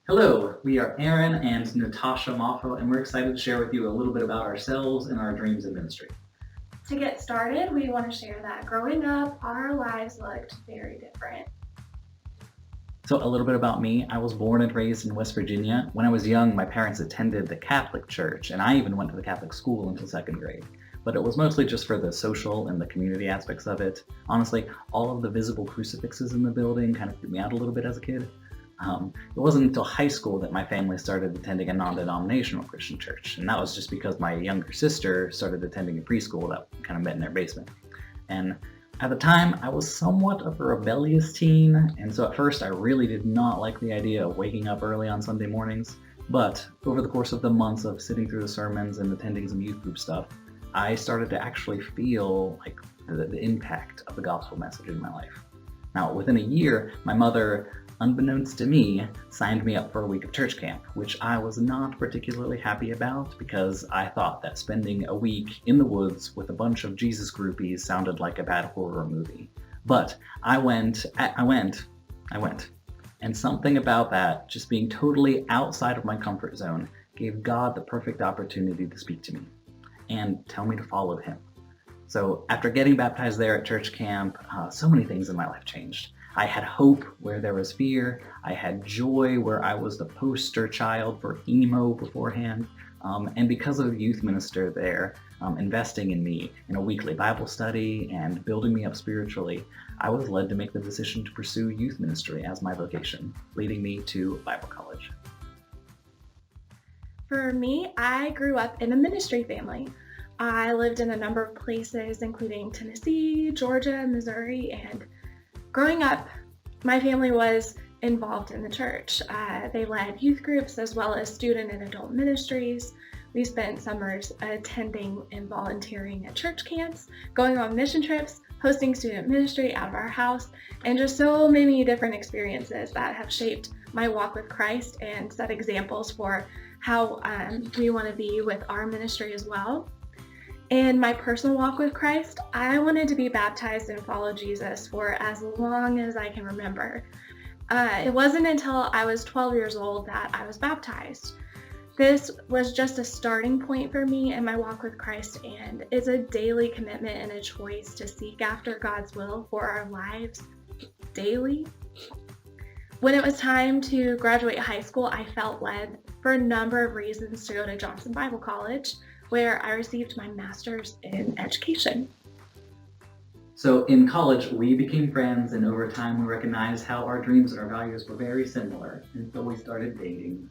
Hello, we are Aaron and Natasha Moffo, and we're excited to share with you a little bit about ourselves and our dreams in ministry. To get started, we want to share that growing up, our lives looked very different. So, a little bit about me. I was born and raised in West Virginia. When I was young, my parents attended the Catholic Church, and I even went to the Catholic school until second grade. But it was mostly just for the social and the community aspects of it. Honestly, all of the visible crucifixes in the building kind of freaked me out a little bit as a kid. It wasn't until high school that my family started attending a non denominational Christian church, and that was just because my younger sister started attending a preschool that kind of met in their basement. And at the time, I was somewhat of a rebellious teen, and so at first I really did not like the idea of waking up early on Sunday mornings. But over the course of the months of sitting through the sermons and attending some youth group stuff, I started to actually feel like the impact of the gospel message in my life. Now, within a year, my mother, unbeknownst to me, signed me up for a week of church camp, which I was not particularly happy about because I thought that spending a week in the woods with a bunch of Jesus groupies sounded like a bad horror movie. But I went. And something about that, just being totally outside of my comfort zone, gave God the perfect opportunity to speak to me and tell me to follow him. So after getting baptized there at church camp, so many things in my life changed. I had hope where there was fear. I had joy where I was the poster child for emo beforehand. And because of the youth minister there investing in me in a weekly Bible study and building me up spiritually, I was led to make the decision to pursue youth ministry as my vocation, leading me to Bible college. For me, I grew up in a ministry family. I lived in a number of places, including Tennessee, Georgia, Missouri, and growing up, my family was involved in the church. They led youth groups as well as student and adult ministries. We spent summers attending and volunteering at church camps, going on mission trips, hosting student ministry out of our house, and just so many different experiences that have shaped my walk with Christ and set examples for how we want to be with our ministry as well. In my personal walk with Christ, I wanted to be baptized and follow Jesus for as long as I can remember. It wasn't until I was 12 years old that I was baptized. This was just a starting point for me in my walk with Christ, and it's a daily commitment and a choice to seek after God's will for our lives daily. When it was time to graduate high school, I felt led for a number of reasons to go to Johnson Bible College, where I received my master's in education. So in college, we became friends, and over time, we recognized how our dreams and our values were very similar, and so we started dating.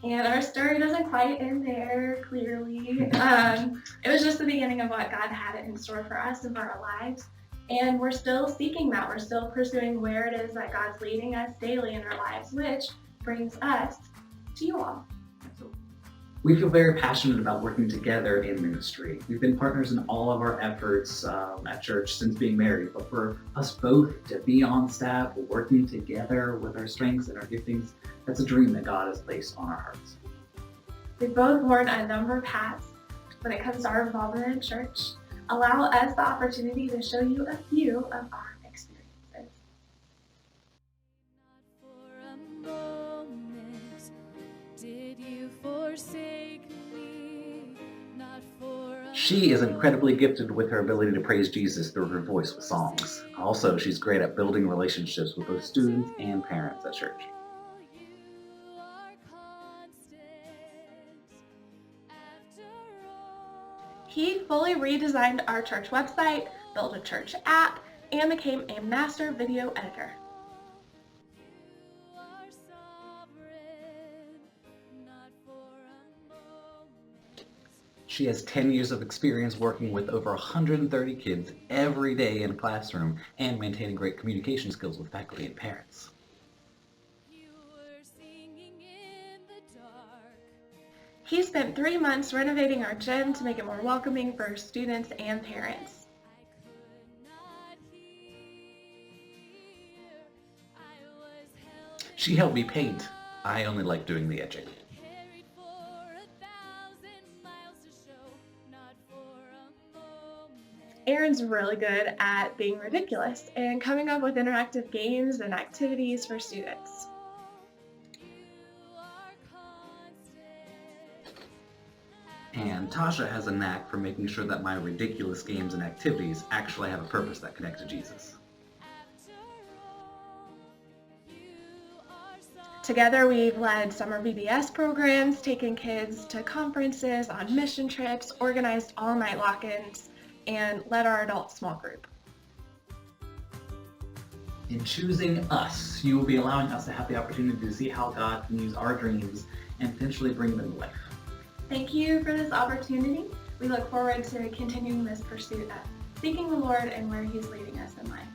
And our story doesn't quite end there, clearly. It was just the beginning of what God had in store for us and for our lives. And we're still seeking that. We're still pursuing where it is that God's leading us daily in our lives, which brings us to you all. We feel very passionate about working together in ministry. We've been partners in all of our efforts at church since being married, but for us both to be on staff, working together with our strengths and our giftings, that's a dream that God has placed on our hearts. We've both worn a number of hats when it comes to our involvement in church. Allow us the opportunity to show you a few of our experiences. Not for a moment did you forsake me. Not for a She is incredibly gifted with her ability to praise Jesus through her voice with songs. Also, she's great at building relationships with both students and parents at church. you are constant after all. He fully redesigned our church website, built a church app, and became a master video editor. You are sovereign, not for a moment. She has 10 years of experience working with over 130 kids every day in a classroom and maintaining great communication skills with faculty and parents. You were singing in the dark. He spent 3 months renovating our gym to make it more welcoming for students and parents. I could not hear. I was held She helped me paint. I only like doing the etching. carried for 1,000 miles to show, not for a moment. Aaron's really good at being ridiculous and coming up with interactive games and activities for students. You And Tasha has a knack for making sure that my ridiculous games and activities actually have a purpose that connect to Jesus. Together, we've led summer VBS programs, taken kids to conferences, on mission trips, organized all-night lock-ins, and led our adult small group. In choosing us, you will be allowing us to have the opportunity to see how God can use our dreams and potentially bring them to life. Thank you for this opportunity. We look forward to continuing this pursuit of seeking the Lord and where He's leading us in life.